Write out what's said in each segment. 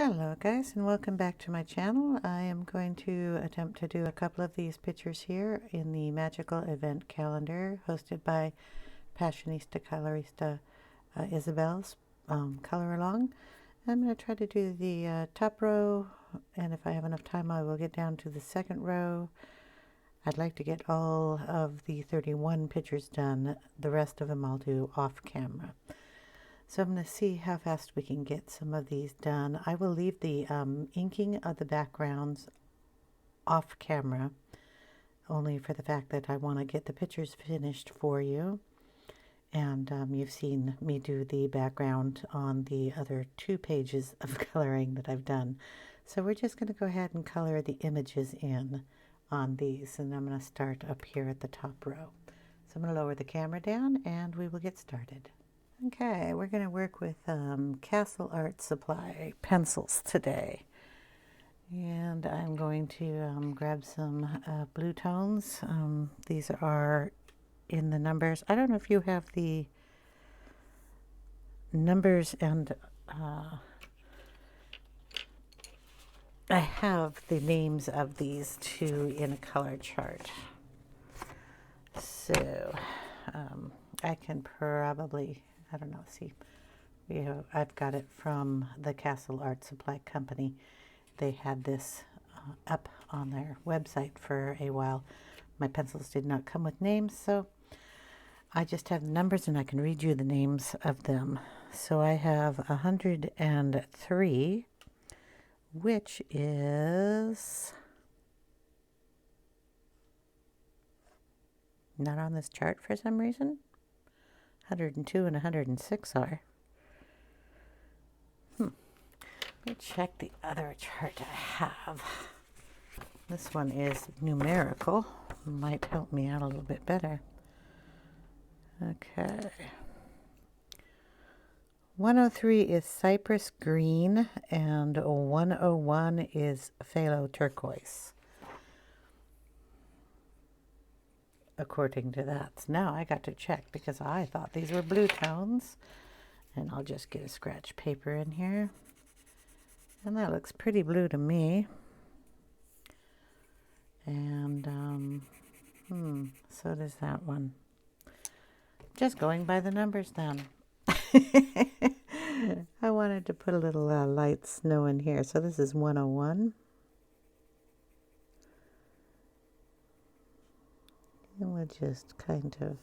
Hello guys, and welcome back to my channel. I am going to attempt to do a couple of these pictures here in the magical event calendar hosted by Passionista Colorista Isabel's Color Along. I'm going to try to do the top row, and if I have enough time I will get down to the second row. I'd like to get all of the 31 pictures done. The rest of them I'll do off camera. So I'm going to see how fast we can get some of these done. I will leave the inking of the backgrounds off camera, only for the fact that I want to get the pictures finished for you. And you've seen me do the background on the other 2 pages of coloring that I've done. So we're just going to go ahead and color the images in on these. And I'm going to start up here at the top row. So I'm going to lower the camera down and we will get started. Okay, we're going to work with Castle Art Supply pencils today. And I'm going to grab some blue tones. These are in the numbers. I don't know if you have the numbers, and I have the names of these two in a color chart. So I can probably, I don't know, see, I've got it from the Castle Art Supply Company. They had this up on their website for a while. My pencils did not come with names, so I just have numbers and I can read you the names of them. So I have 103, which is not on this chart for some reason. 102 and 106 are. Let me check the other chart I have. This one is numerical. Might help me out a little bit better. Okay. 103 is cypress green and 101 is phthalo turquoise. According to that. So now I got to check because I thought these were blue tones. And I'll just get a scratch paper in here. And that looks pretty blue to me. And, so does that one. Just going by the numbers then. I wanted to put a little light snow in here. So this is 101. And we'll just kind of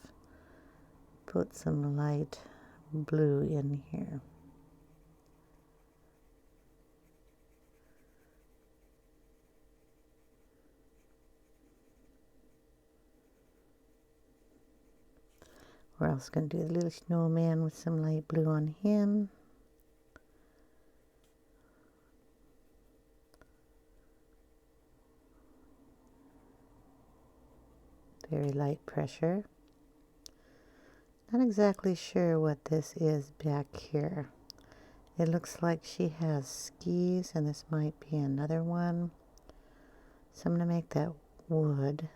put some light blue in here. We're also going to do the little snowman with some light blue on him. Very light pressure. Not exactly sure what this is back here. It looks like she has skis, and this might be another one. So I'm going to make that wood.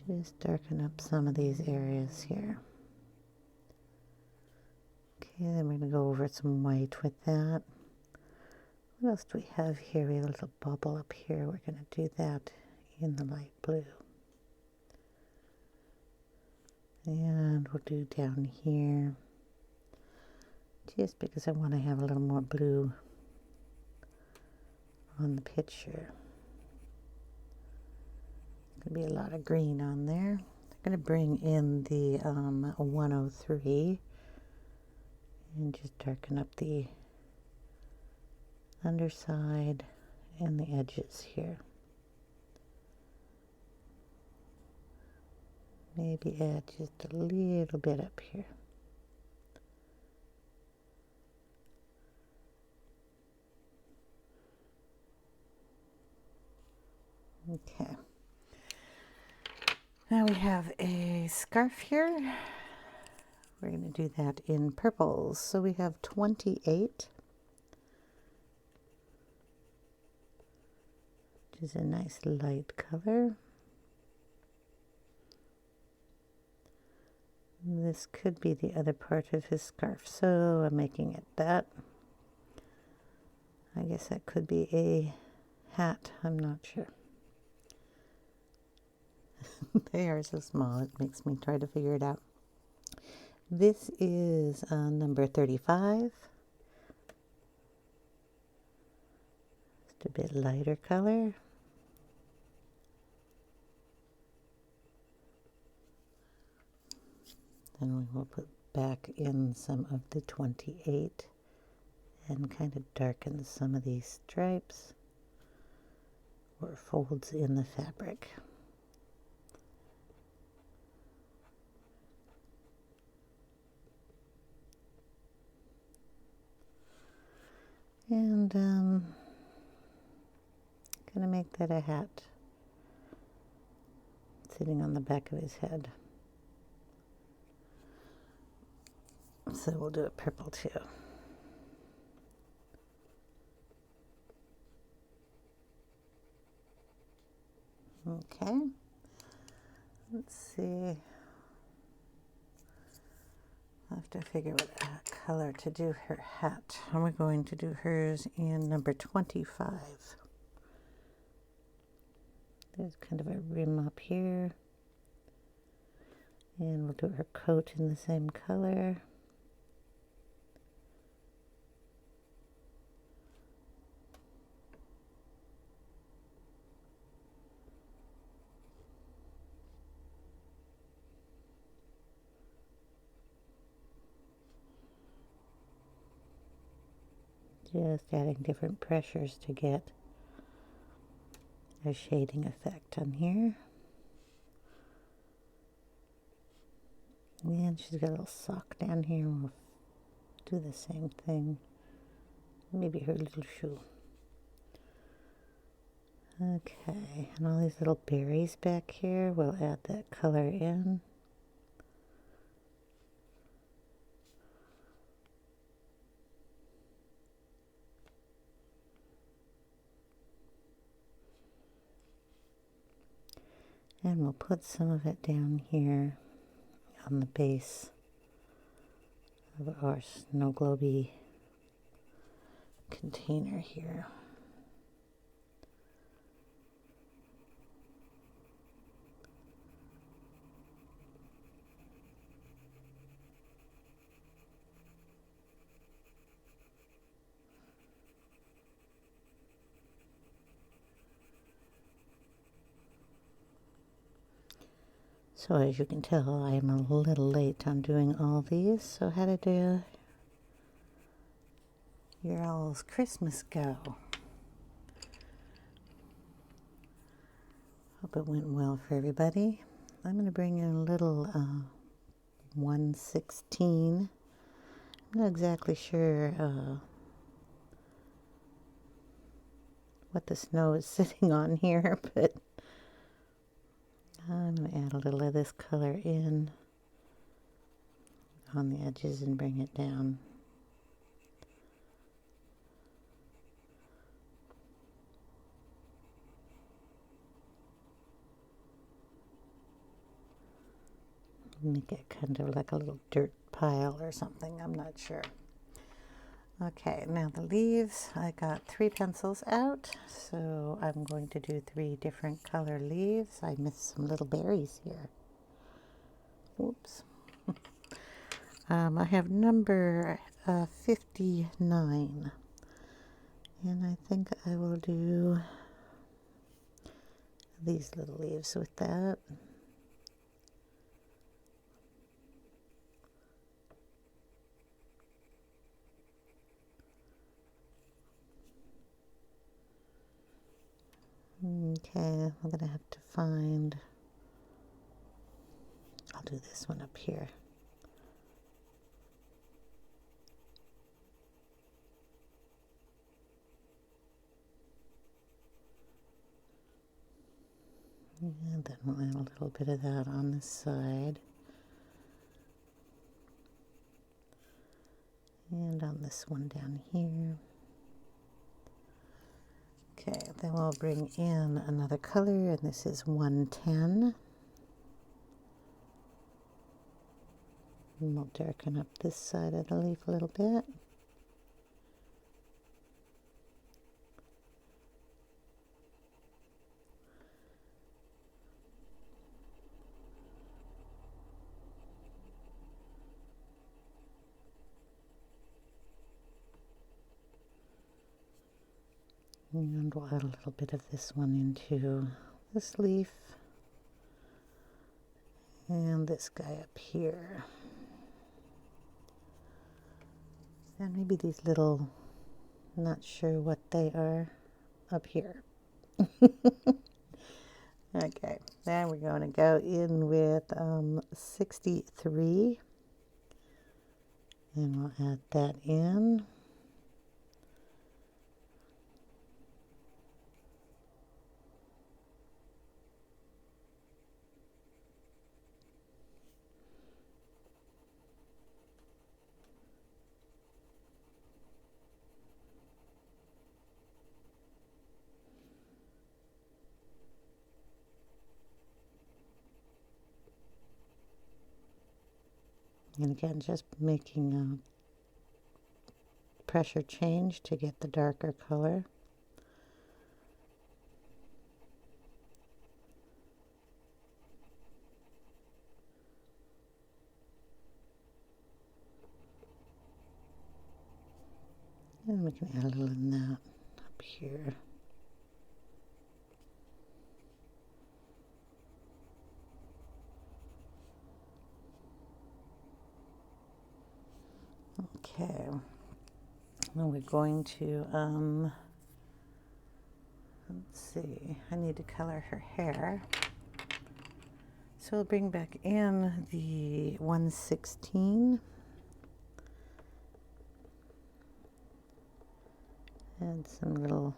Just darken up some of these areas here. Okay, then we're going to go over some white with that. What else do we have here? We have a little bubble up here. We're going to do that in the light blue. And we'll do down here, just because I want to have a little more blue on the picture. Going to be a lot of green on there. I'm going to bring in the 103 and just darken up the underside and the edges here. Maybe add just a little bit up here. Okay. Now we have a scarf here. We're going to do that in purples. So we have 28, which is a nice light color. This could be the other part of his scarf, so I'm making it that. I guess that could be a hat, I'm not sure. They are so small, it makes me try to figure it out. This is number 35. Just a bit lighter color. Then we will put back in some of the 28 and kind of darken some of these stripes or folds in the fabric. And gonna make that a hat sitting on the back of his head. So we'll do it purple too. Okay, let's see. I'll have to figure out what color to do her hat. And we're going to do hers in number 25. There's kind of a rim up here. And we'll do her coat in the same color. Just adding different pressures to get a shading effect on here. And she's got a little sock down here. We'll do the same thing. Maybe her little shoe. Okay, and all these little berries back here, we'll add that color in. And we'll put some of it down here on the base of our snow globe container here. So as you can tell, I am a little late on doing all these. So how did your all's Christmas go? Hope it went well for everybody. I'm going to bring in a little 1/16. I'm not exactly sure what the snow is sitting on here, but I'm going to add a little of this color in on the edges and bring it down. Make it kind of like a little dirt pile or something, I'm not sure. Okay, now the leaves, I got 3 pencils out, so I'm going to do 3 different color leaves. I missed some little berries here. Whoops. I have number 59, and I think I will do these little leaves with that. Okay, I'm gonna have to find, I'll do this one up here. And then we'll add a little bit of that on this side. And on this one down here. Okay, then we'll bring in another color, and this is 110. And we'll darken up this side of the leaf a little bit. And we'll add a little bit of this one into this leaf and this guy up here. And maybe these little, not sure what they are, up here. Okay, then we're going to go in with 63, and we'll add that in. And again, just making a pressure change to get the darker color. And we can add a little of that up here. Okay, now we're going to, let's see, I need to color her hair. So we'll bring back in the 116. Add some little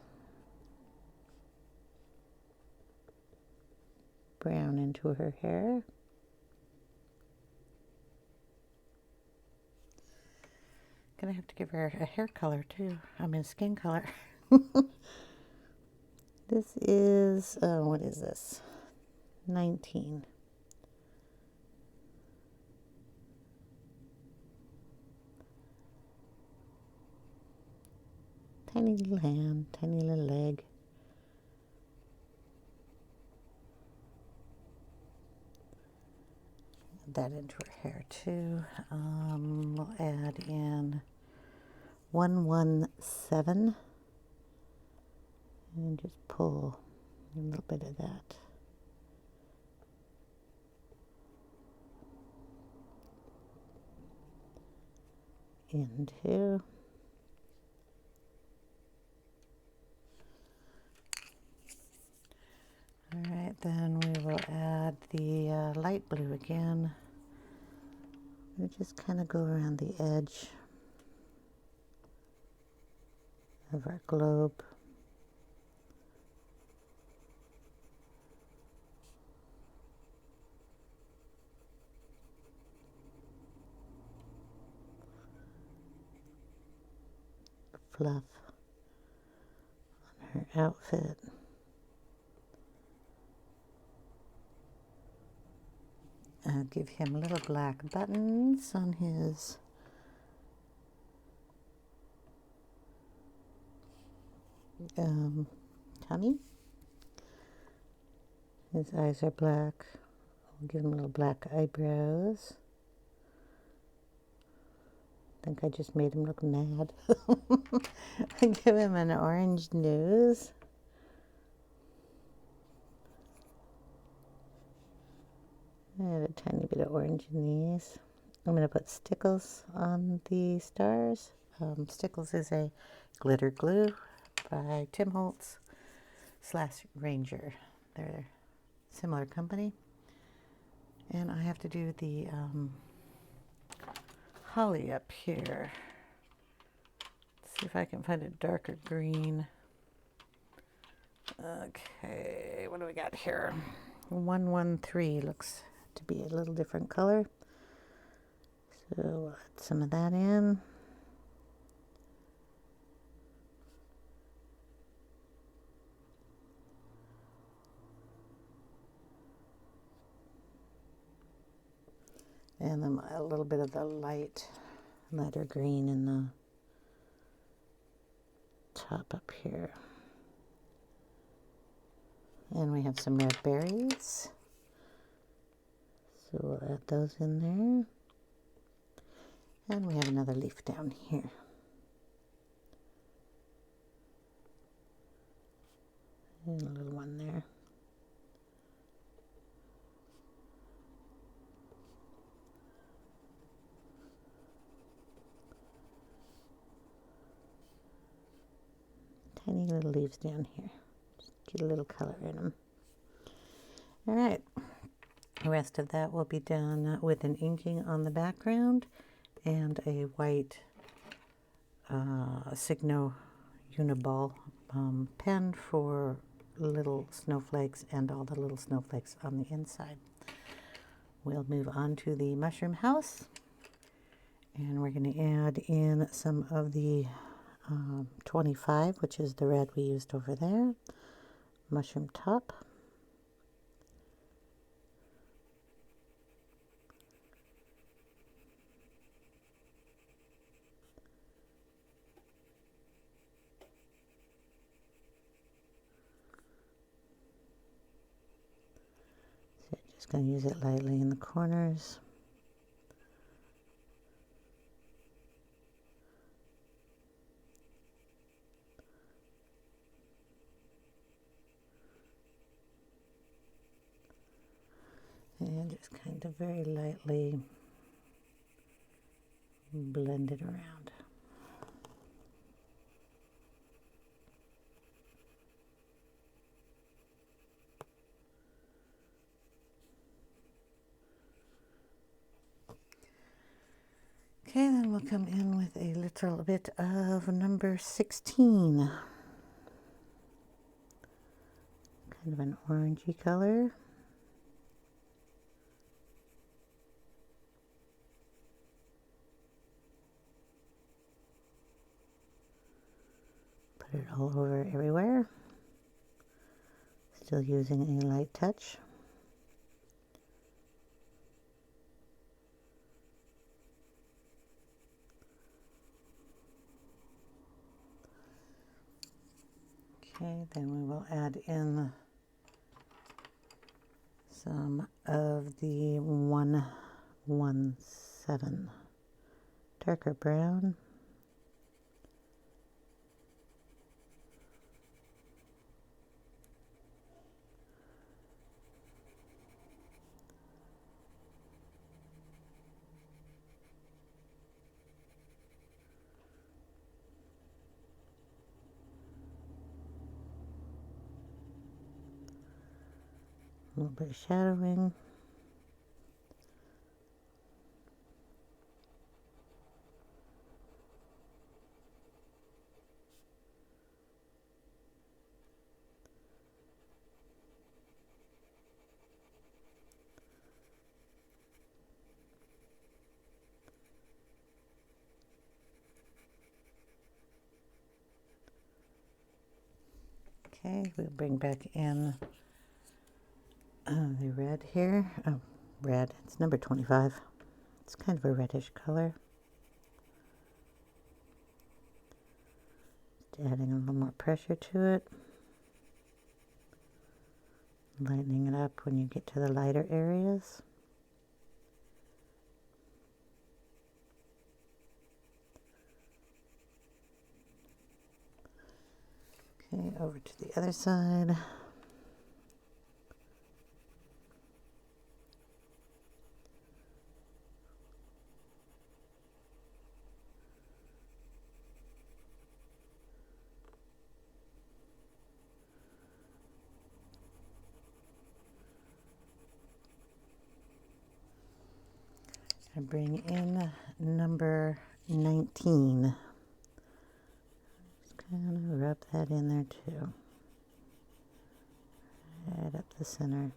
brown into her hair. Gonna have to give her a hair color too. I mean skin color. This is, what is this? 19. Tiny little hand, tiny little leg. Add that into her hair too. We'll add in 117 and just pull a little bit of that. Into. Alright, then we will add the light blue again. We just kind of go around the edge of our globe. Fluff on her outfit. Give him little black buttons on his tummy. His eyes are black. We'll give him little black eyebrows. I think I just made him look mad. I give him an orange nose. Add a tiny bit of orange in these. I'm going to put Stickles on the stars. Stickles is a glitter glue by Tim Holtz / Ranger. They're a similar company. And I have to do the holly up here. Let's see if I can find a darker green. Okay, what do we got here? 113 looks to be a little different color. So we'll add some of that in. And then a little bit of the lighter green in the top up here. And we have some red berries, so we'll add those in there. And we have another leaf down here. And a little one there. Tiny little leaves down here. Just get a little color in them. All right. The rest of that will be done with an inking on the background and a white Signo Uniball pen for little snowflakes and all the little snowflakes on the inside. We'll move on to the mushroom house, and we're going to add in some of the 25, which is the red we used over there, mushroom top. So just going to use it lightly in the corners. And just kind of very lightly blend it around. Okay, then we'll come in with a little bit of number 16. Kind of an orangey color. Put it all over everywhere. Still using a light touch. Okay, then we will add in some of the 117 darker brown. A little bit of shadowing. Okay, we'll bring back in the red here. Oh, red. It's number 25. It's kind of a reddish color. Just adding a little more pressure to it. Lightening it up when you get to the lighter areas. Okay, over to the other side. I bring in number 19. Just kind of rub that in there too. Right up the center.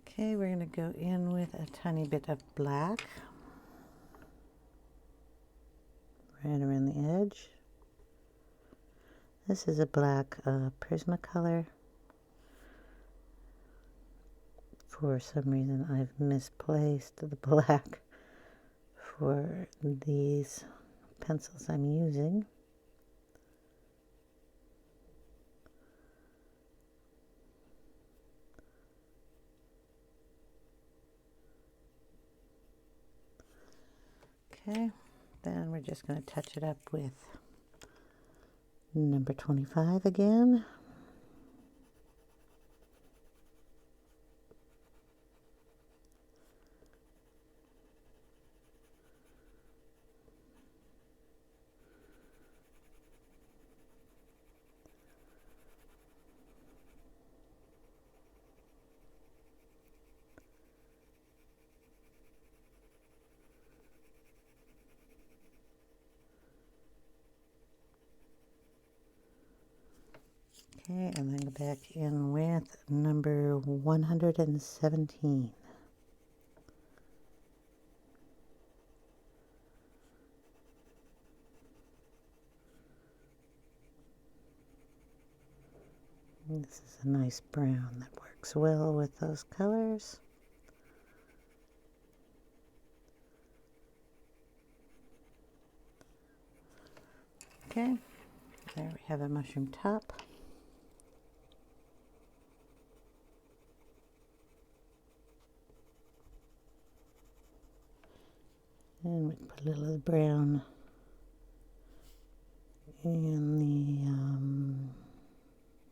Okay, we're going to go in with a tiny bit of black. edge. This is a black Prismacolor. For some reason I've misplaced the black for these pencils I'm using. Okay, then we're just going to touch it up with number 25 again. Okay, and then go back in with number 117. This is a nice brown that works well with those colors. Okay, there we have a mushroom top. And we put a little brown in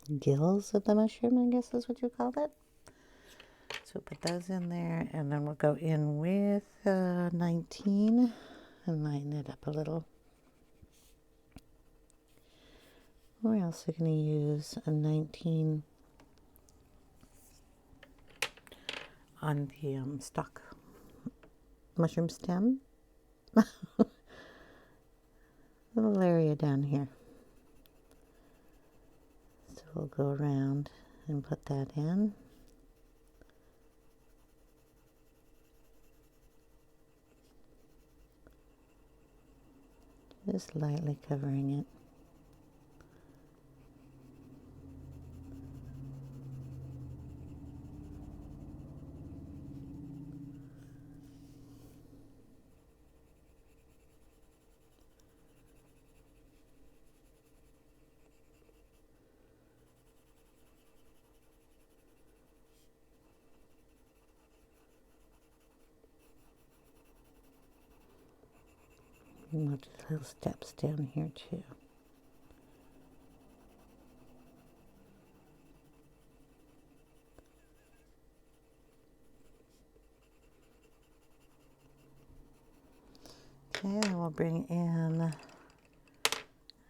the gills of the mushroom, I guess is what you called it. So we'll put those in there, and then we'll go in with 19 and lighten it up a little. We're also going to use a 19 on the stalk mushroom stem. Little area down here. So we'll go around and put that in. Just lightly covering it. And we'll do little steps down here too. Okay, then we'll bring in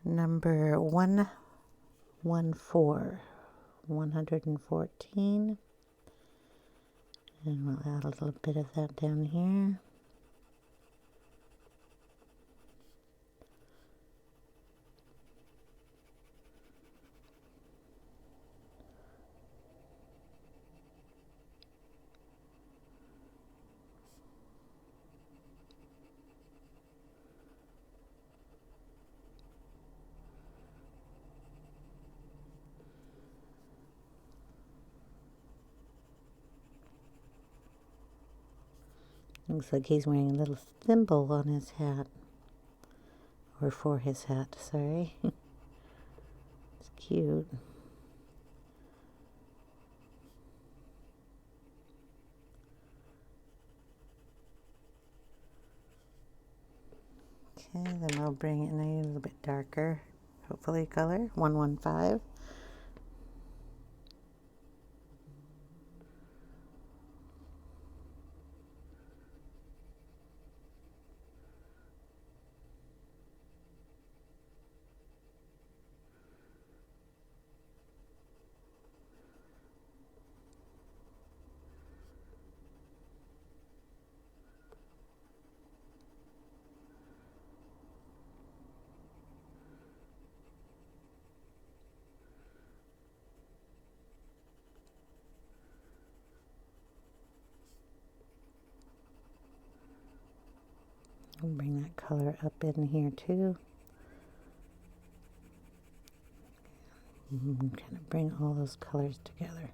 number 114, and we'll add a little bit of that down here. Looks like he's wearing a little thimble on his hat. Or for his hat, sorry. It's cute. Okay, then we'll bring in a little bit darker, hopefully color, 115. I'll bring that color up in here too. Kind of bring all those colors together.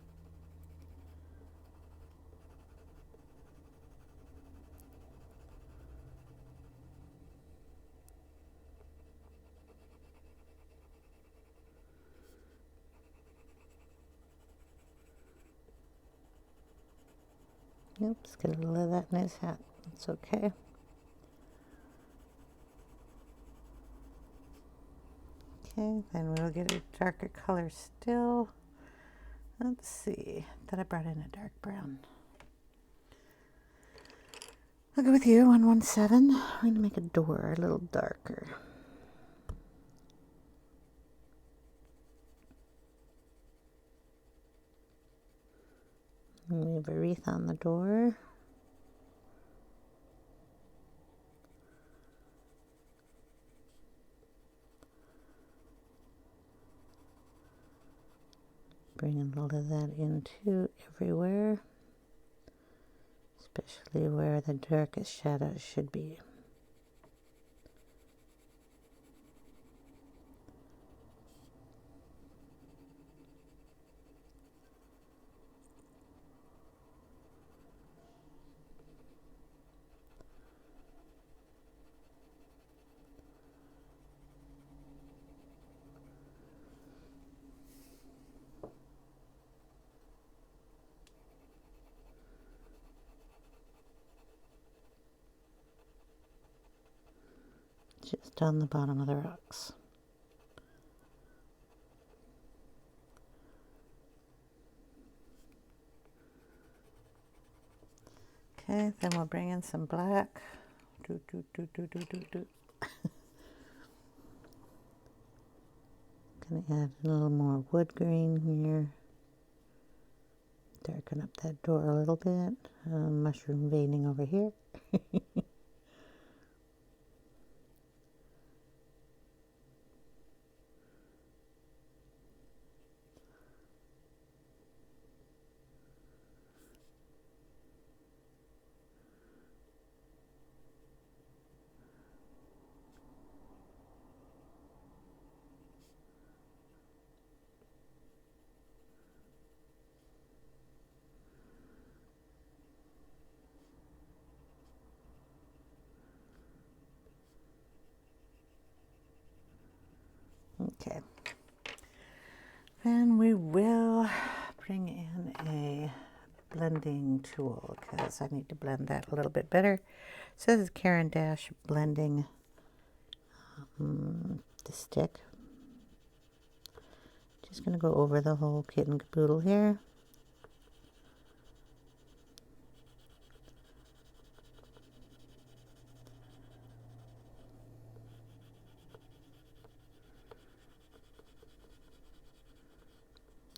Oops, get a little of that in his hat. It's okay. Okay, then we'll get a darker color still. Let's see, that I brought in a dark brown. I'll go with you, 117. I'm going to make a door a little darker. We have a wreath on the door. Bring a little of that into everywhere, especially where the darkest shadows should be. Just on the bottom of the rocks. Okay, then we'll bring in some black. Gonna add a little more wood grain here. Darken up that door a little bit. Mushroom veining over here. Okay. Then we will bring in a blending tool because I need to blend that a little bit better. So this is Karen Dash blending the stick. Just going to go over the whole kit and caboodle here.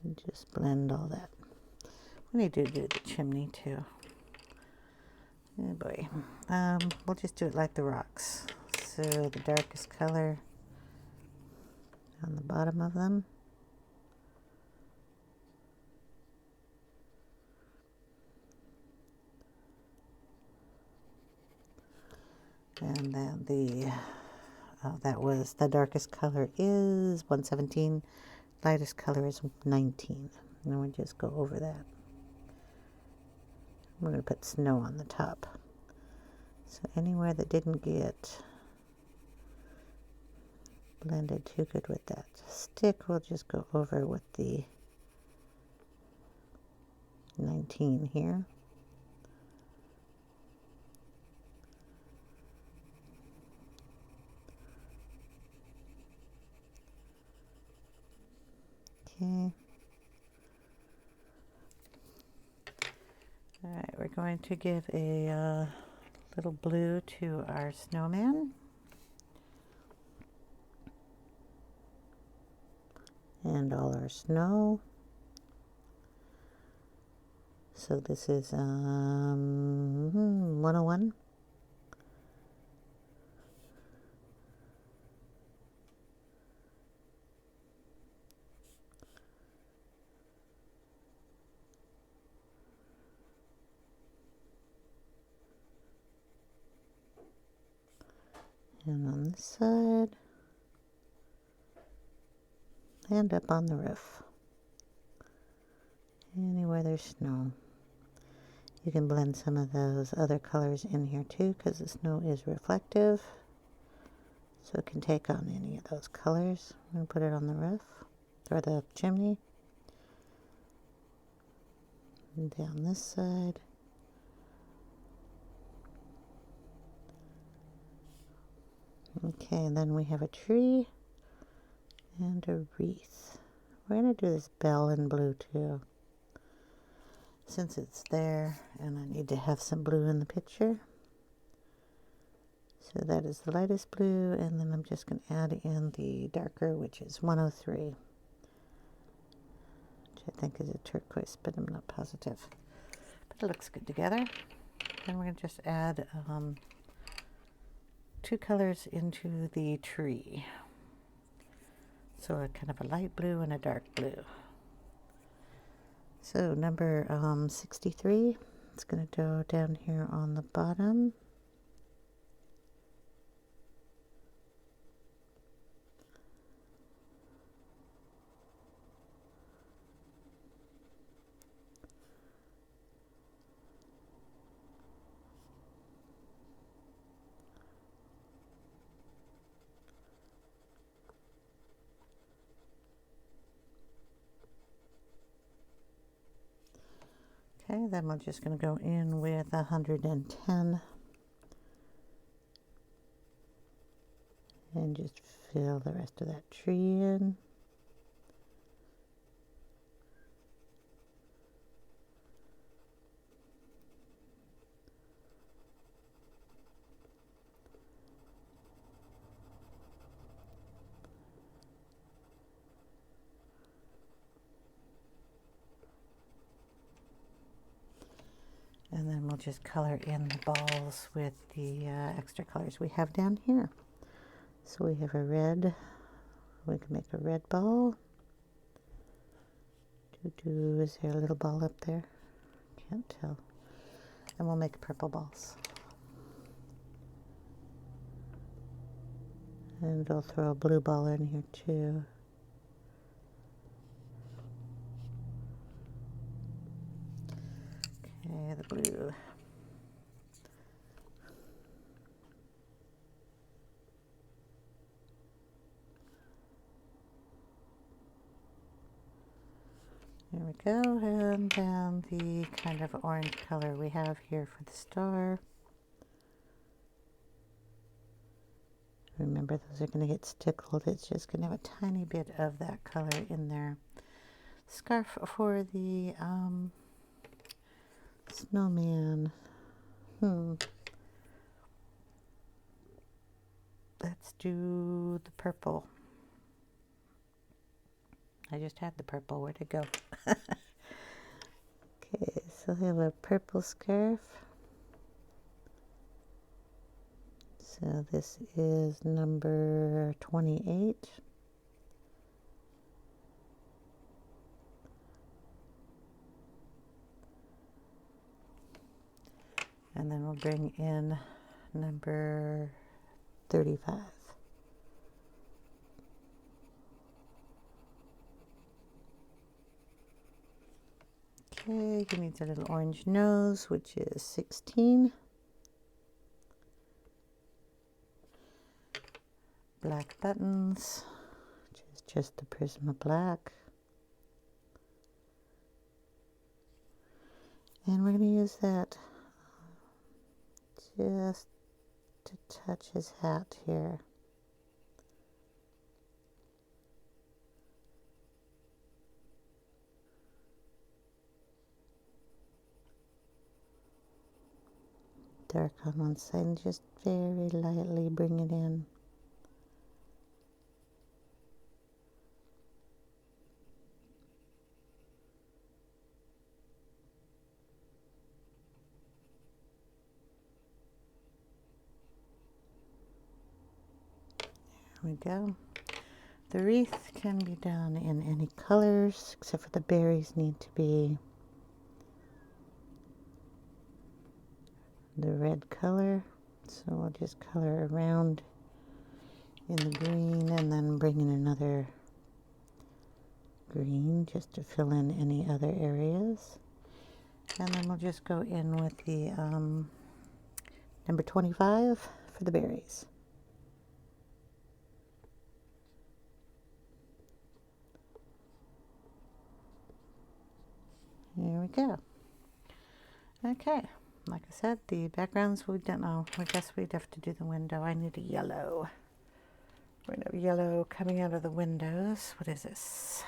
And just blend all that. We need to do the chimney too. Oh boy. We'll just do it like the rocks. So the darkest color on the bottom of them. And then that was the darkest color is 117. Lightest color is 19. And we just go over that. We're going to put snow on the top. So anywhere that didn't get blended too good with that stick, we'll just go over with the 19 here. Okay. All right, we're going to give a little blue to our snowman. And all our snow. So this is 101. And on this side, and up on the roof. Anywhere there's snow. You can blend some of those other colors in here too, because the snow is reflective. So it can take on any of those colors. I'm going to put it on the roof, or the chimney. And down this side. Okay, and then we have a tree and a wreath. We're going to do this bell in blue too, since it's there, and I need to have some blue in the picture. So that is the lightest blue, and then I'm just going to add in the darker, which is 103, which I think is a turquoise, but I'm not positive. But it looks good together. Then we're going to just add 2 colors into the tree. So a kind of a light blue and a dark blue. So number 63, it's going to go down here on the bottom. Okay, then we're just going to go in with 110 and just fill the rest of that tree in. And then we'll just color in the balls with the extra colors we have down here. So we have a red, we can make a red ball. Is there a little ball up there? Can't tell. And we'll make purple balls. And we'll throw a blue ball in here too. Okay, the blue. There we go, and then the kind of orange color we have here for the star. Remember, those are going to get stickled. It's just going to have a tiny bit of that color in there. Scarf for the snowman. Let's do the purple. I just had the purple. Where'd it go? Okay, so I have a purple scarf. So this is number 28. And then we'll bring in number 35. Okay, he needs a little orange nose, which is 16. Black buttons, which is just the Prisma black. And we're going to use that just to touch his hat here. Dark on one side and just very lightly bring it in. There we go. The wreath can be done in any colors, except for the berries need to be the red color. So we'll just color around in the green and then bring in another green just to fill in any other areas. And then we'll just go in with the number 25 for the berries. There we go. Okay, like I said, the backgrounds we don't know. I guess we'd have to do the window. I need a yellow. We're going to have yellow coming out of the windows. What is this?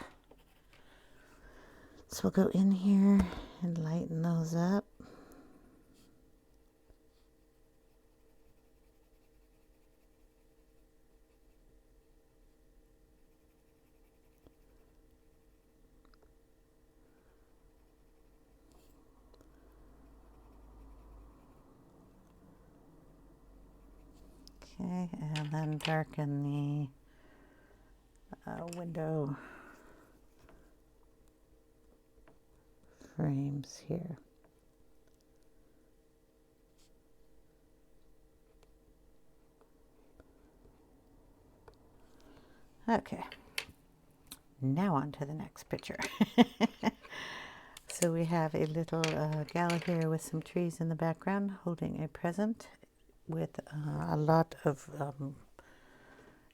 So we'll go in here and lighten those up. Okay, and then darken the window frames here. Okay, now on to the next picture. So we have a little gal here with some trees in the background holding a present with a lot of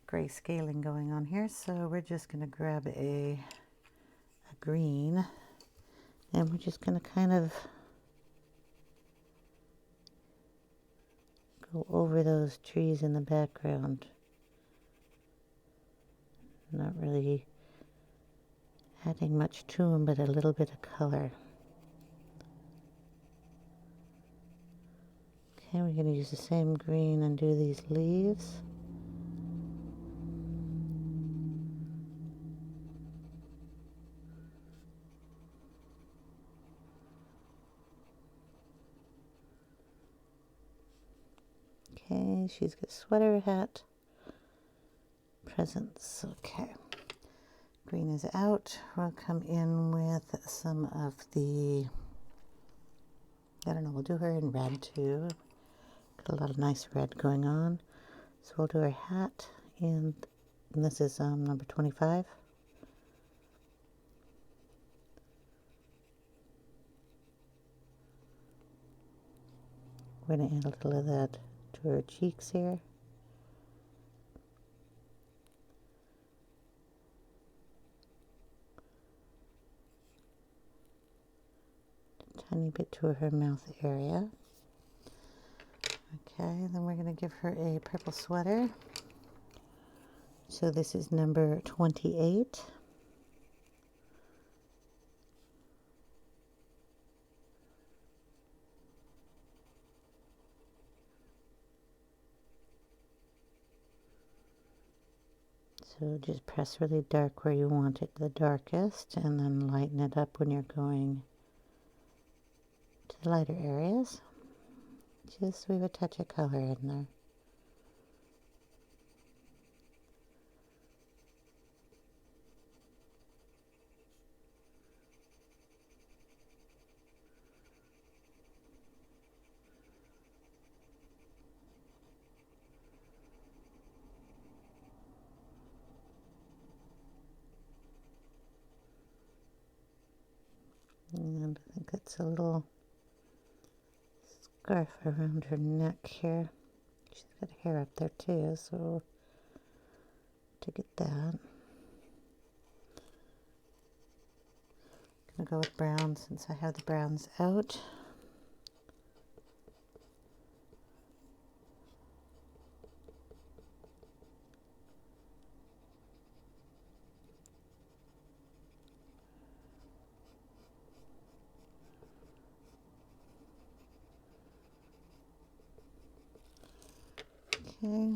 gray scaling going on here. So we're just going to grab a green and we're just going to kind of go over those trees in the background. Not really adding much to them, but a little bit of color. Okay, we're going to use the same green and do these leaves. Okay, she's got sweater, hat, presents. Okay, green is out. We'll come in with some of the, I don't know, we'll do her in red too. Got a lot of nice red going on. So we'll do her hat, and this is number 25. We're going to add a little of that to her cheeks here. A tiny bit to her mouth area. Okay, then we're going to give her a purple sweater. So this is number 28. So just press really dark where you want it the darkest, and then lighten it up when you're going to the lighter areas. Just so we have a touch of color in there. And I think it's a little scarf around her neck here. She's got hair up there too, so to get that. Gonna go with brown since I have the browns out. Okay,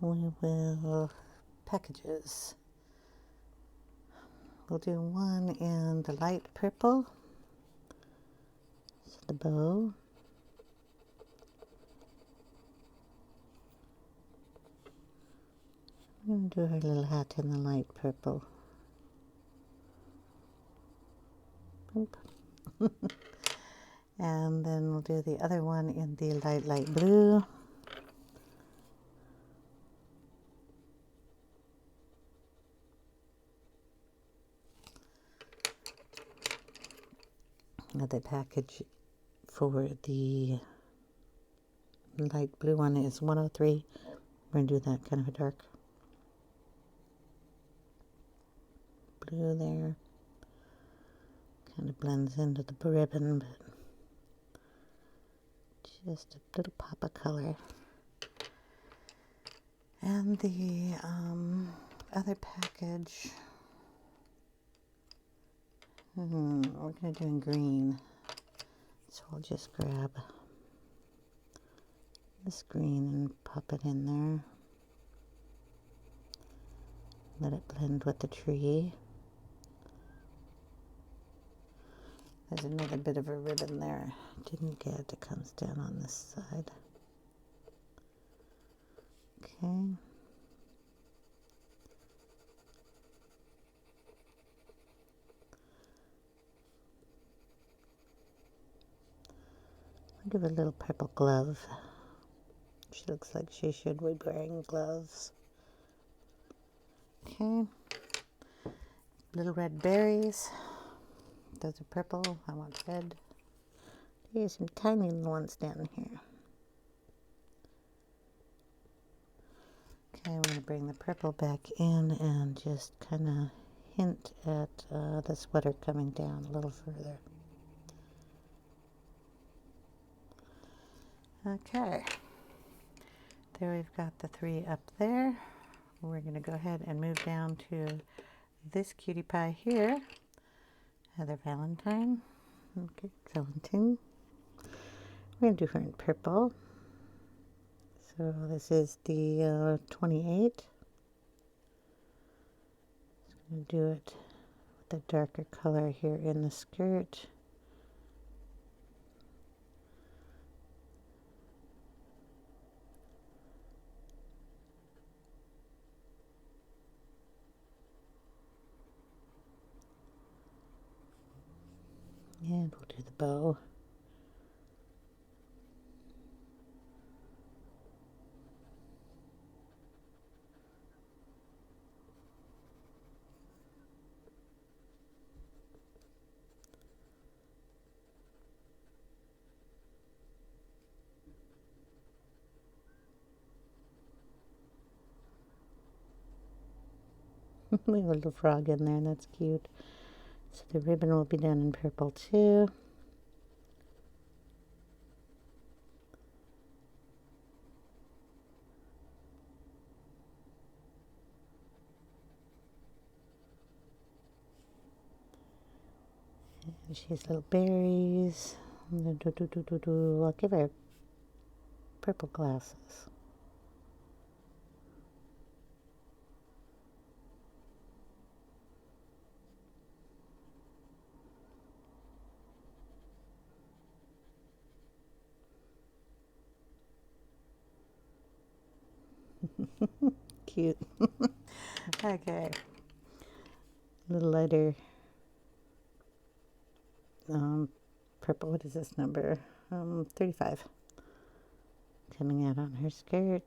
we will packages. We'll do one in the light purple, so the bow. I'm going to do her little hat in the light purple. Oop. And then we'll do the other one in the light blue. The package for the light blue one is 103. We're going to do that kind of a dark blue there. Kind of blends into the ribbon, but just a little pop of color. And the other package, we're going to do in green. So I'll just grab this green and pop it in there. Let it blend with the tree. There's another bit of a ribbon there. Didn't get it comes down on this side. Okay. I'll give a little purple glove. She looks like she should be wearing gloves. Okay. Little red berries. Those are purple. I want red. Here's some tiny little ones down here. Okay, we're going to bring the purple back in and just kind of hint at the sweater coming down a little further. Okay, there we've got the three up there. We're going to go ahead and move down to this cutie pie here, Heather Valentine. Okay, Valentine. We're going to do her in purple. So this is the 28. Just going to do it with a darker color here in the skirt. And we'll do the bow. We have a little frog in there, that's cute. So the ribbon will be done in purple too. And she has little berries. I'll give her purple glasses. Cute. Okay. A little lighter purple. What is this number? 35. Coming out on her skirt.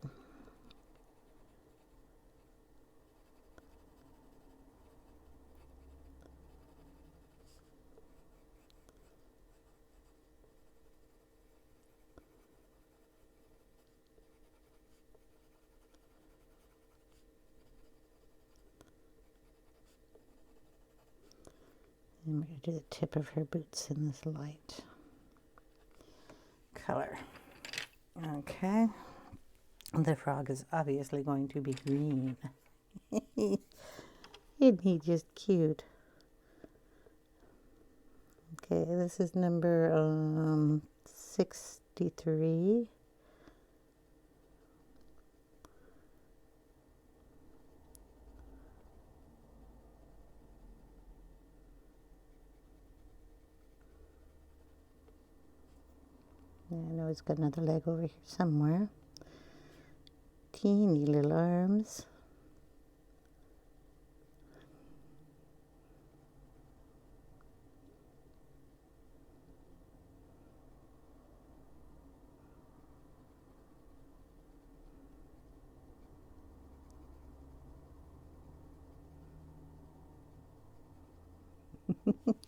And we're going to do the tip of her boots in this light color. Okay. The frog is obviously going to be green. Isn't he just cute? Okay, this is number 63. I know it's got another leg over here somewhere. Teeny little arms.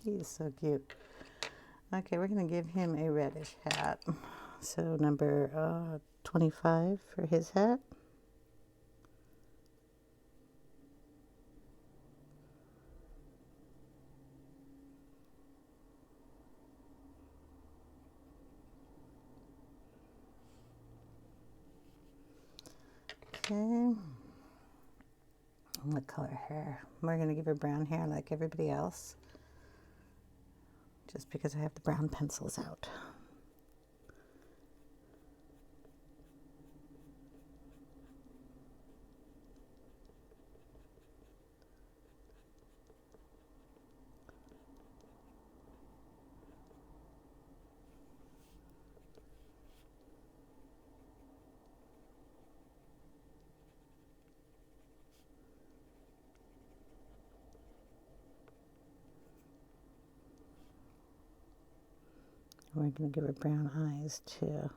He's so cute. Okay, we're going to give him a reddish hat. So number 25 for his hat. Okay. What color hair? We're going to give her brown hair like everybody else, just because I have the brown pencils out. We're going to give her brown eyes too.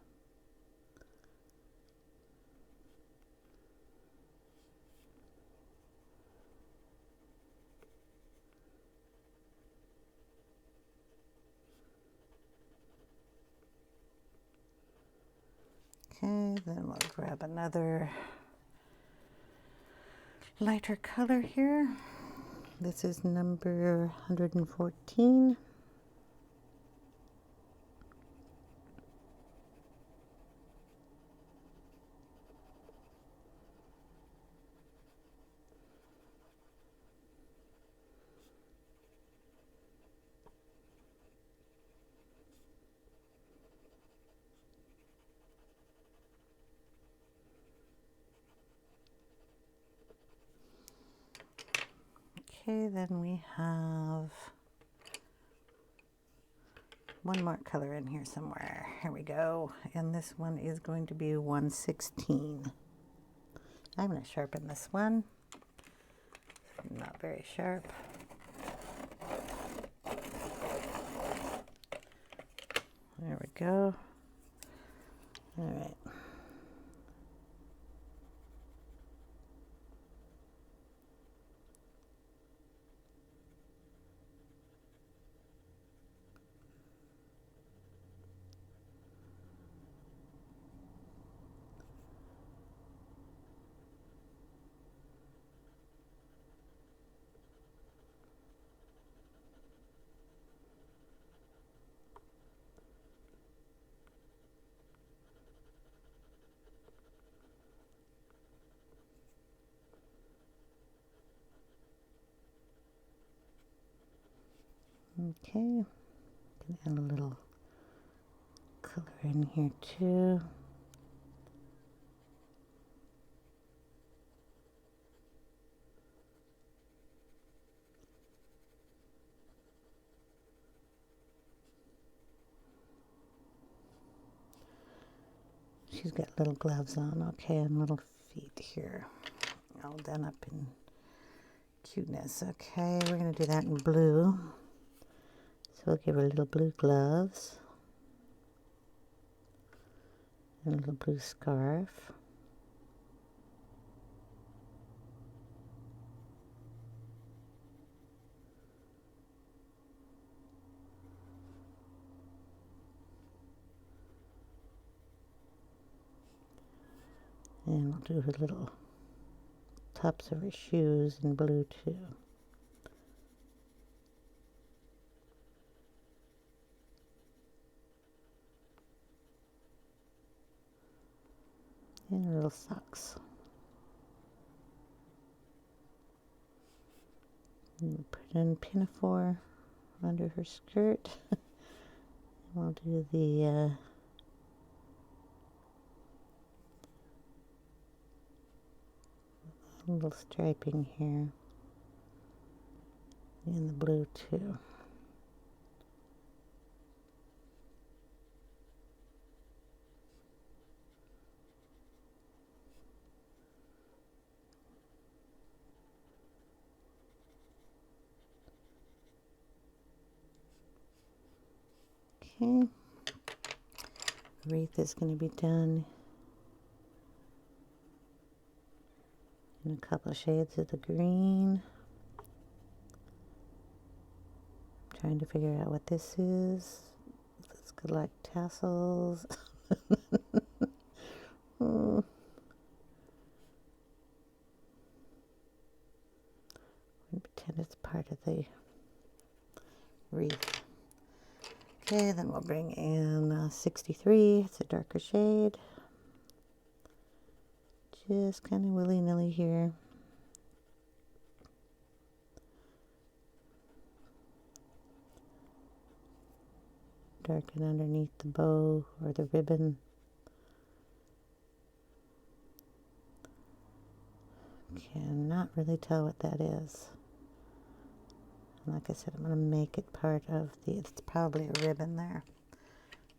Okay, then we'll grab another lighter color here. This is number 114. Okay, then we have one more color in here somewhere. Here we go. And this one is going to be 116. I'm going to sharpen this one. Not very sharp. There we go. All right. Okay, gonna add a little color in here too. She's got little gloves on, okay, and little feet here, all done up in cuteness. Okay, we're gonna do that in blue. So we'll give her little blue gloves and a little blue scarf. And we'll do her little tops of her shoes in blue too. And her little socks. And put in pinafore under her skirt. We'll do the little striping here in the blue too. Okay, wreath is going to be done in a couple of shades of the green. I'm trying to figure out what this is. like tassels. Hmm. Pretend it's part of the wreath. Okay, then we'll bring in 63. It's a darker shade. Just kind of willy-nilly here. Darken underneath the bow or the ribbon. Cannot really tell what that is. And like I said, I'm going to make it part of the, it's probably a ribbon there.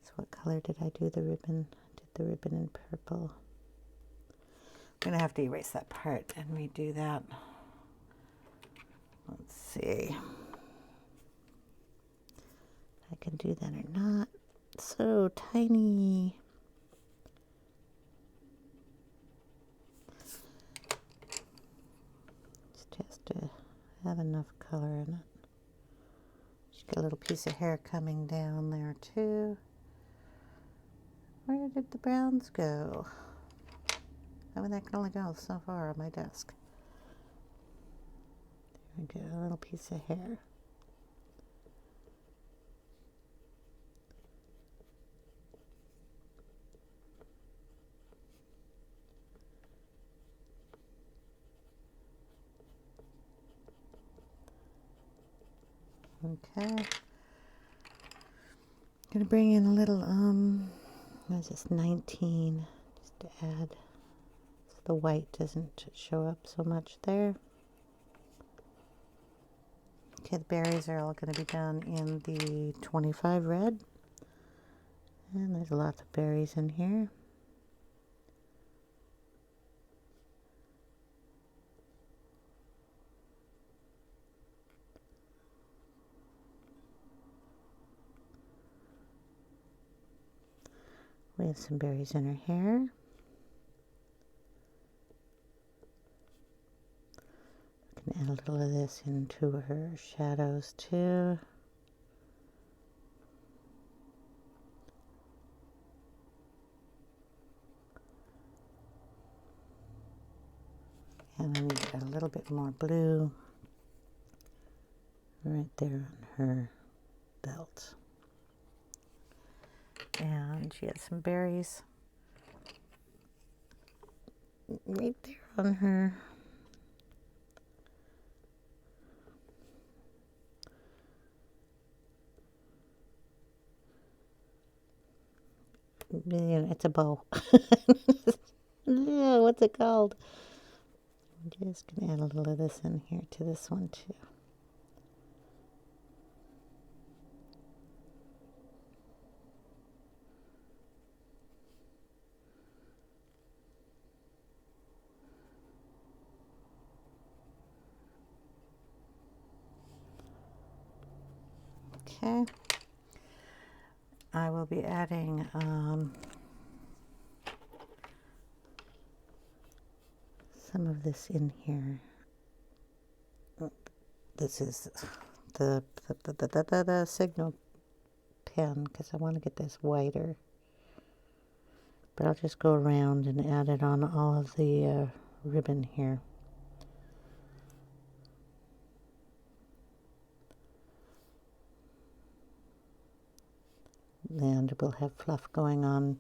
So what color did I do the ribbon? I did the ribbon in purple. I'm going to have to erase that part and redo that. Let's see if I can do that or not. It's so tiny. It's just to have enough color in it. Just got a little piece of hair coming down there too. Where did the browns go? I mean, that can only go so far on my desk. There we go, a little piece of hair. Okay. Gonna bring in a little, what is this, 19, just to add, so the white doesn't show up so much there. Okay, the berries are all going to be done in the 25 red. And there's lots of berries in here. We have some berries in her hair. We can add a little of this into her shadows too. And then we got a little bit more blue right there on her belt. And she has some berries right there on her. You know, it's a bow. Yeah, what's it called? I'm just going to add a little of this in here to this one too. Okay. I will be adding some of this in here. This is the signal pen because I want to get this whiter. But I'll just go around and add it on all of the ribbon here. And we'll have fluff going on.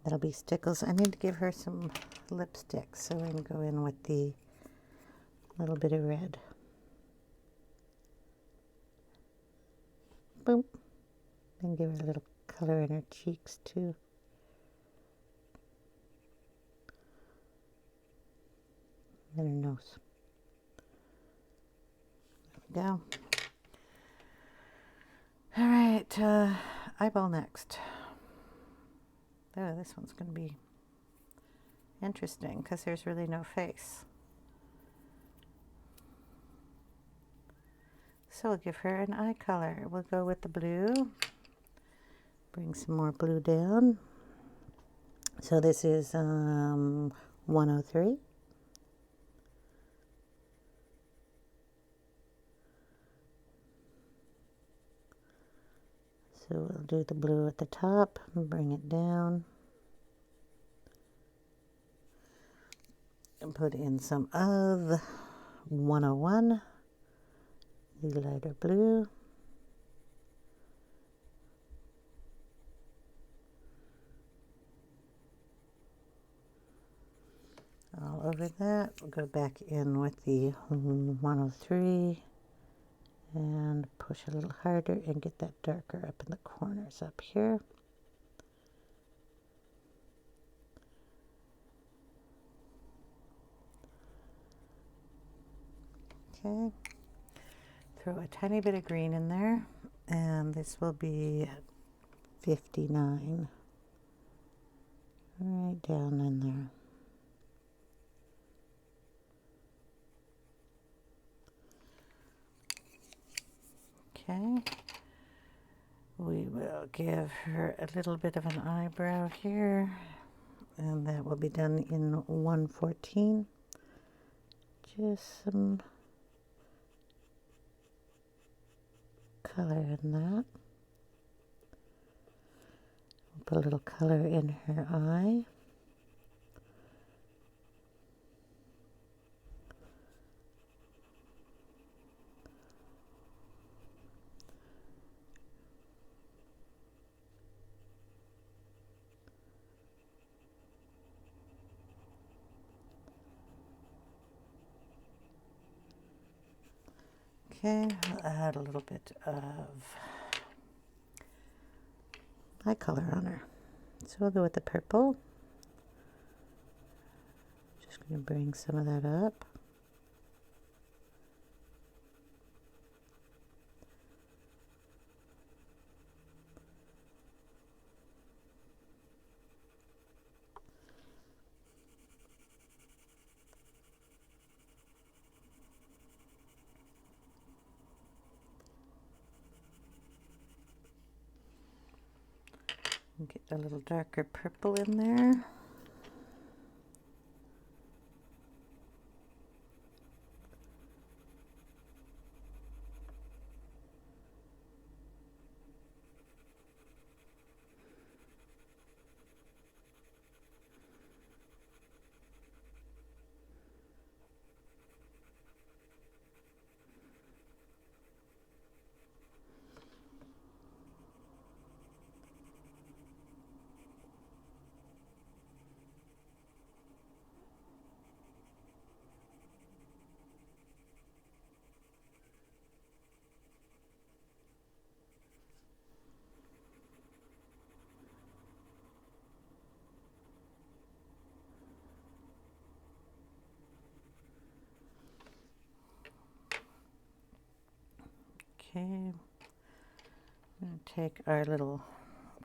That'll be stickles. I need to give her some lipstick, so I'm going to go in with the little bit of red. Boom. And give her a little color in her cheeks too. And her nose. There we go. All right, eyeball next. Oh, this one's going to be interesting because there's really no face. So we'll give her an eye color. We'll go with the blue. Bring some more blue down. So this is 103. So we'll do the blue at the top and bring it down. And put in some of 101, the lighter blue. All over that. We'll go back in with the 103 and push a little harder and get that darker up in the corners up here. Okay, throw a tiny bit of green in there, and this will be 59, right down in there. Okay, we will give her a little bit of an eyebrow here, and that will be done in 114. Just some color in that. Put a little color in her eye. Okay, I'll add a little bit of eye color on her. So we'll go with the purple. Just going to bring some of that up. Get a little darker purple in there. Okay, I'm going to take our little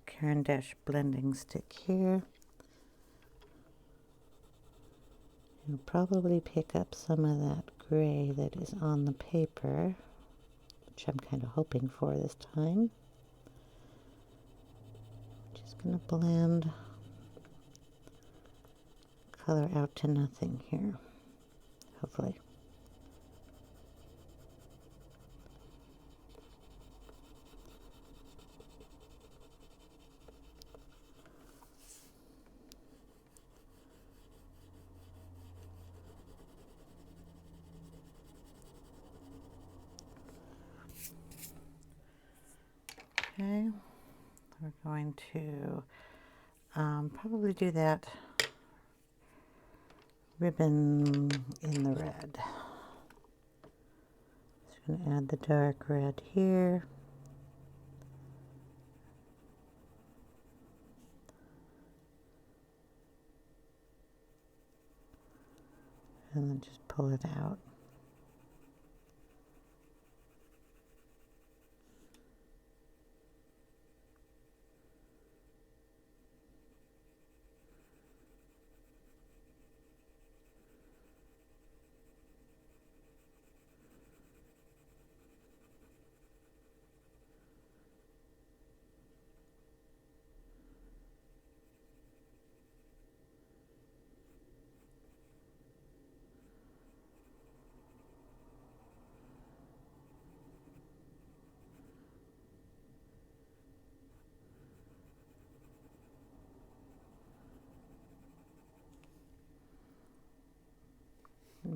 Caran d'Ache blending stick here. You'll probably pick up some of that gray that is on the paper, which I'm kind of hoping for this time. Just going to blend color out to nothing here, hopefully. Okay, we're going to probably do that ribbon in the red. Just going to add the dark red here. And then just pull it out.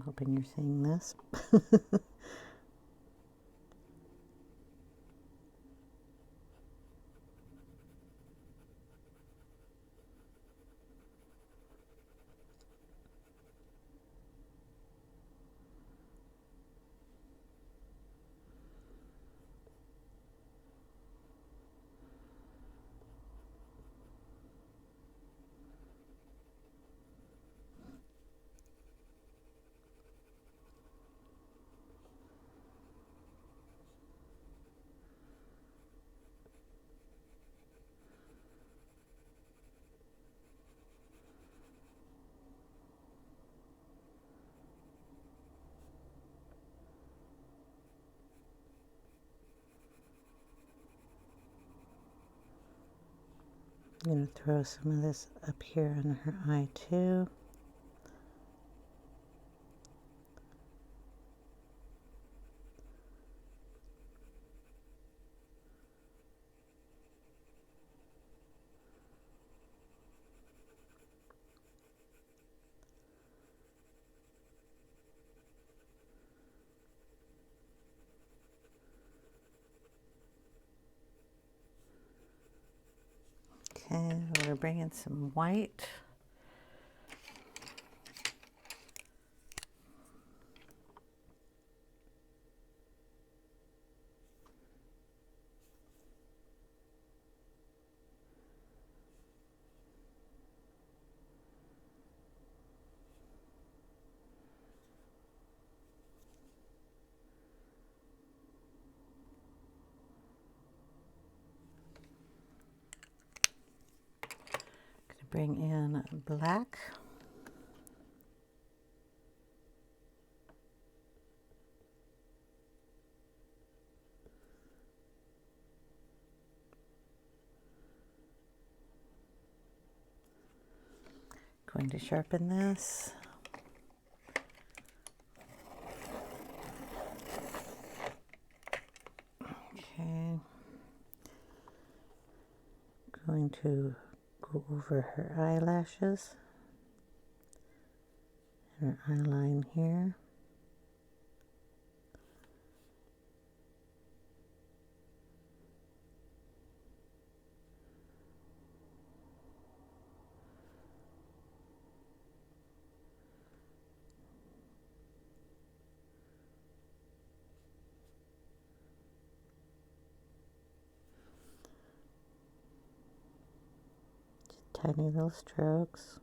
I'm hoping you're seeing this. I'm going to throw some of this up here on her eye too. Okay, we're bringing some white. Bring in black. Going to sharpen this. Okay. Going to go over her eyelashes and her eyeline here. Tiny little strokes.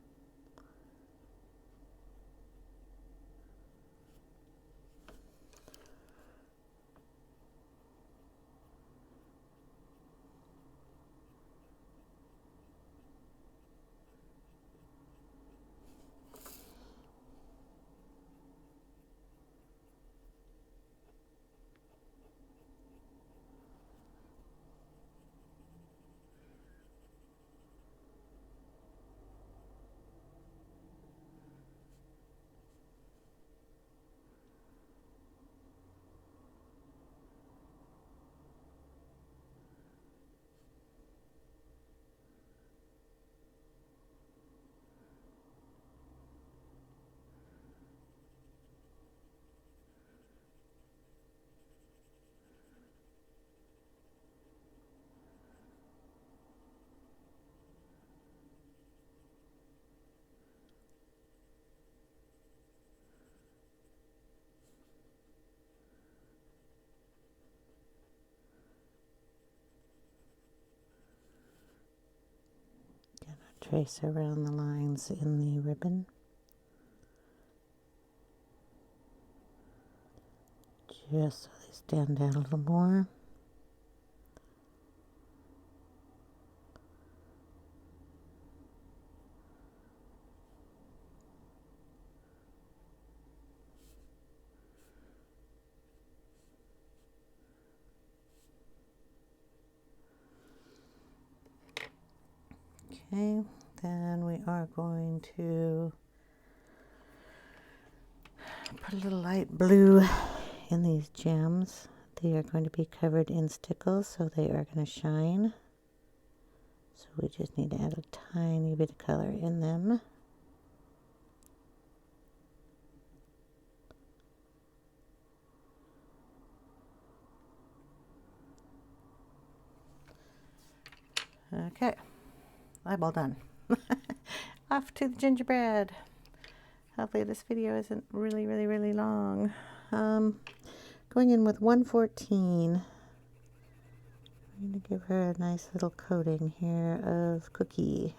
Trace around the lines in the ribbon. Just so they stand out a little more. Okay, then we are going to put a little light blue in these gems. They are going to be covered in stickles, so they are going to shine. So we just need to add a tiny bit of color in them. Okay, eyeball done. Off to the gingerbread. Hopefully this video isn't really long. Going in with 114. I'm going to give her a nice little coating here of cookie.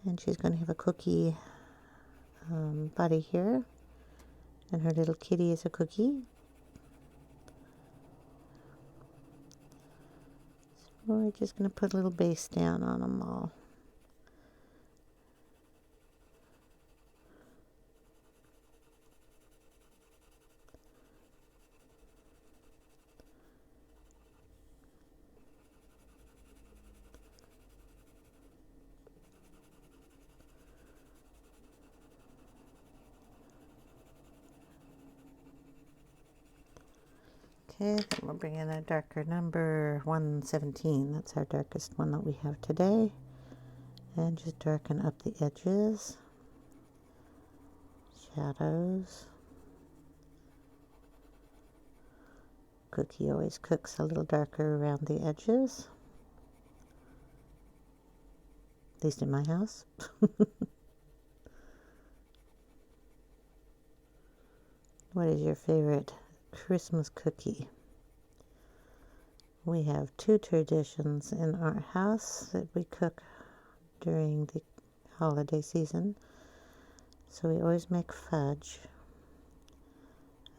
And she's going to have a cookie body here. And her little kitty is a cookie. So we're just going to put a little base down on them all. Okay, then we'll bring in a darker number, 117. That's our darkest one that we have today. And just darken up the edges, shadows. Cookie always cooks a little darker around the edges, at least in my house. What is your favorite Christmas cookie? We have two traditions in our house that we cook during the holiday season. So we always make fudge.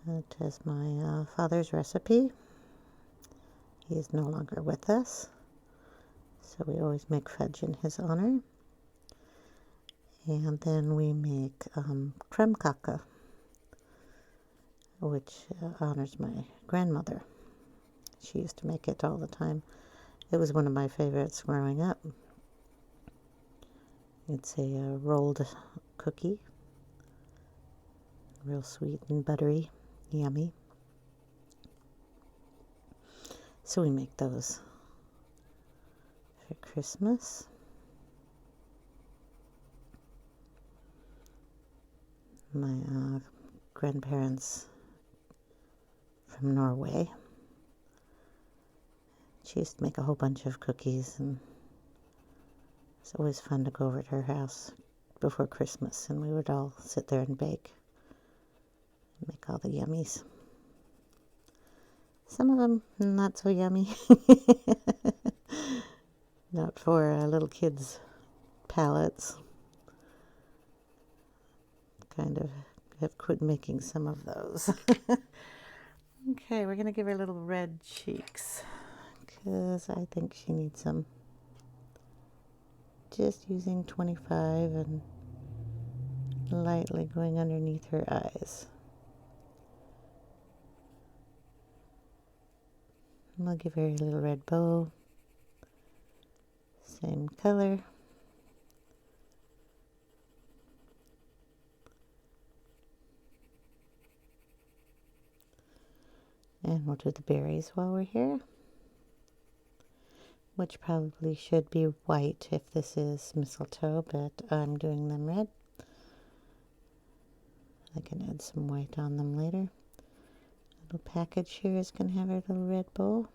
It is my father's recipe. He is no longer with us, so we always make fudge in his honor. And then we make creme caca, which honors my grandmother. She used to make it all the time. It was one of my favorites growing up. It's a rolled cookie, real sweet and buttery, yummy. So we make those for Christmas. My grandparents from Norway, she used to make a whole bunch of cookies, and it's always fun to go over to her house before Christmas, and we would all sit there and bake and make all the yummies. Some of them not so yummy. Not for little kids' palates. Kind of have quit making some of those. Okay, we're going to give her little red cheeks because I think she needs some. Just using 25 and lightly going underneath her eyes. And we'll give her a little red bow. Same color. And we'll do the berries while we're here, which probably should be white if this is mistletoe, but I'm doing them red. I can add some white on them later. Little package here is going to have a little red bowl,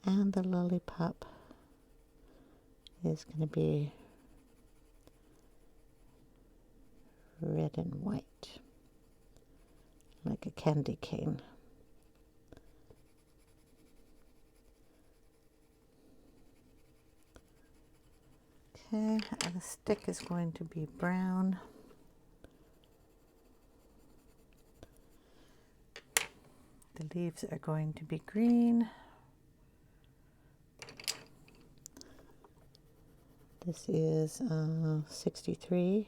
and the lollipop is going to be red and white, like a candy cane. Okay, and the stick is going to be brown. The leaves are going to be green. This is 63.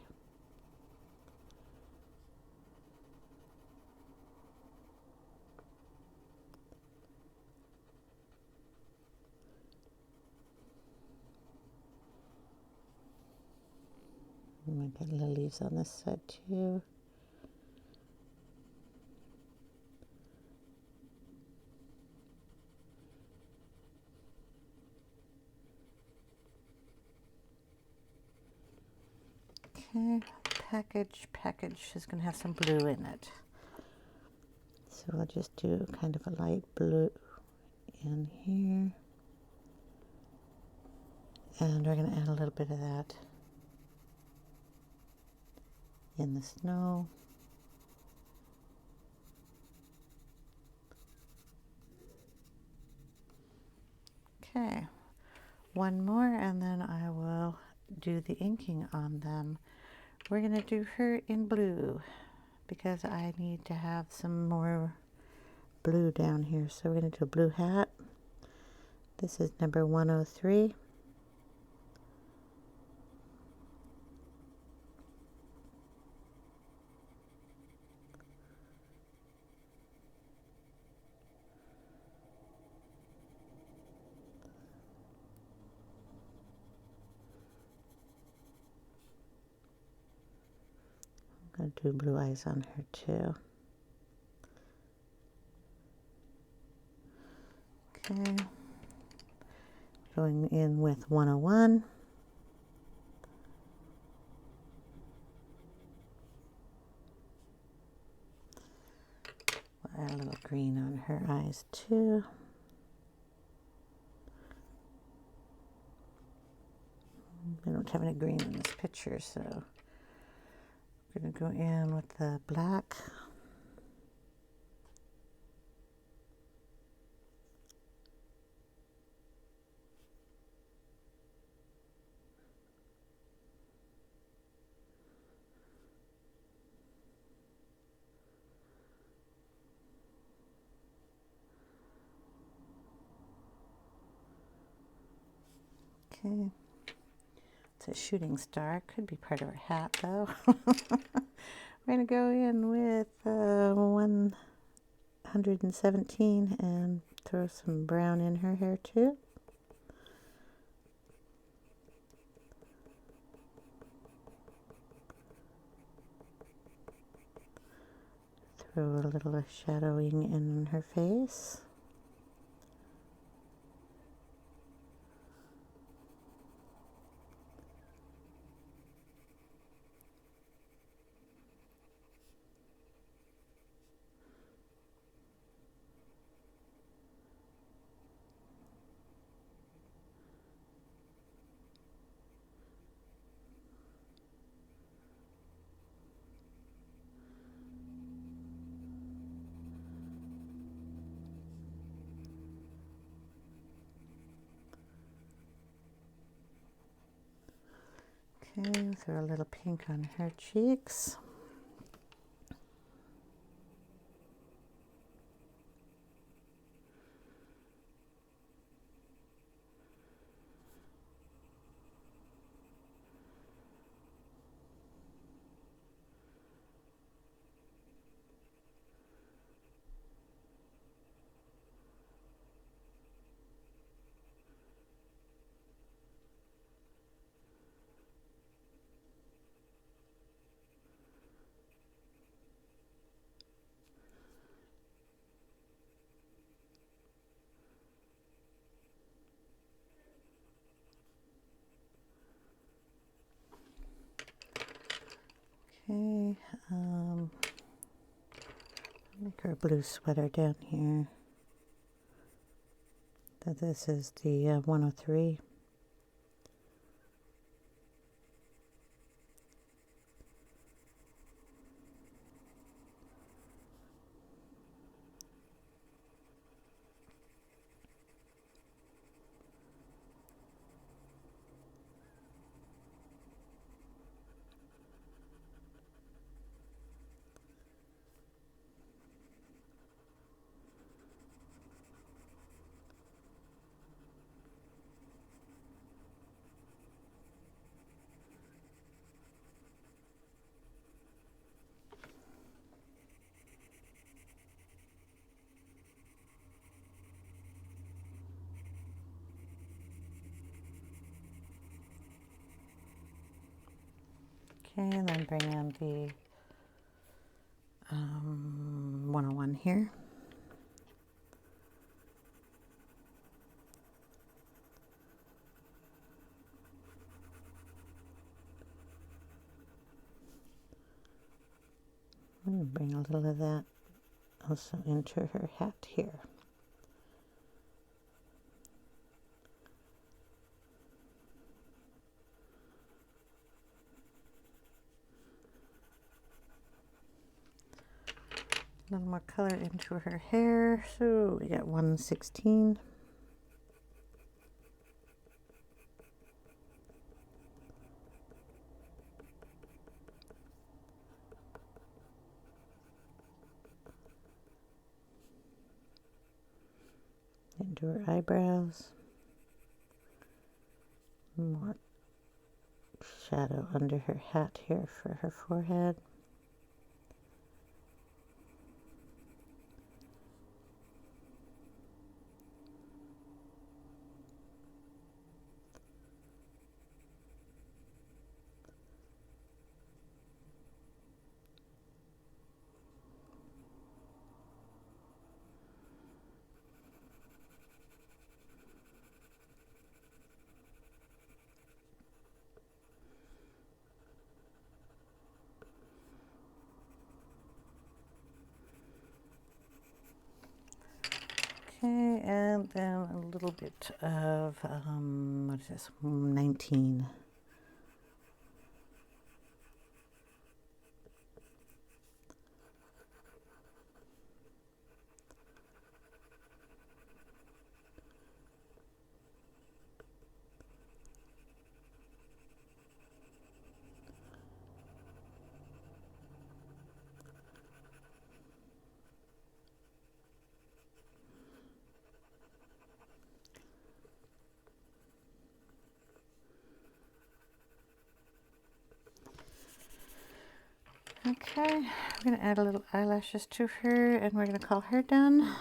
I'm going to get little leaves on this side too. Okay, package is going to have some blue in it. So we'll just do kind of a light blue in here. And we're going to add a little bit of that in the snow. Okay, one more and then I will do the inking on them. We're going to do her in blue because I need to have some more blue down here. So we're going to do a blue hat. This is number 103. I'm going to do blue eyes on her too. Okay, going in with 101. We'll add a little green on her eyes too. I don't have any green in this picture, so I'm going to go in with the black. Okay, it's a shooting star. Could be part of her hat though. We're going to go in with 117 and throw some brown in her hair too. Throw a little shadowing in her face. Okay, throw a little pink on her cheeks. Okay, make her a blue sweater down here. This is the 103. Okay, and then bring in the 101 here. And bring a little of that also into her hat here. A little more color into her hair. So we got 116. Into her eyebrows. More shadow under her hat here for her forehead. Okay, and then a little bit of, what is this, 19. Okay, I'm going to add a little eyelashes to her, and we're going to call her done.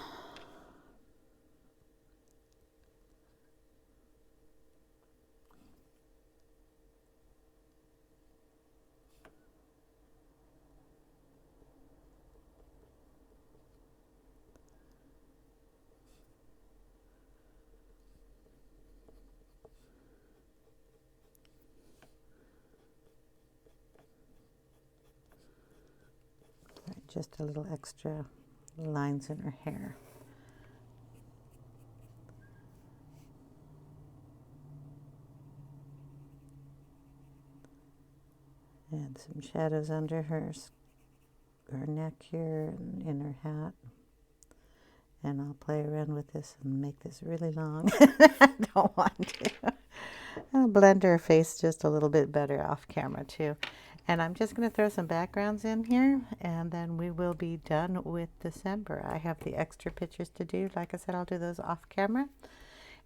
Just a little extra lines in her hair. Add some shadows under her neck here and in her hat. And I'll play around with this and make this really long. I don't want to. I'll blend her face just a little bit better off camera too. And I'm just going to throw some backgrounds in here, and then we will be done with December. I have the extra pictures to do. Like I said, I'll do those off camera.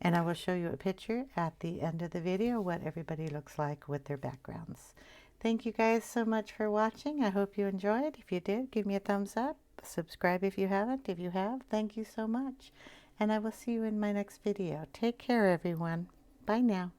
And I will show you a picture at the end of the video, what everybody looks like with their backgrounds. Thank you guys so much for watching. I hope you enjoyed. If you did, give me a thumbs up. Subscribe if you haven't. If you have, thank you so much. And I will see you in my next video. Take care, everyone. Bye now.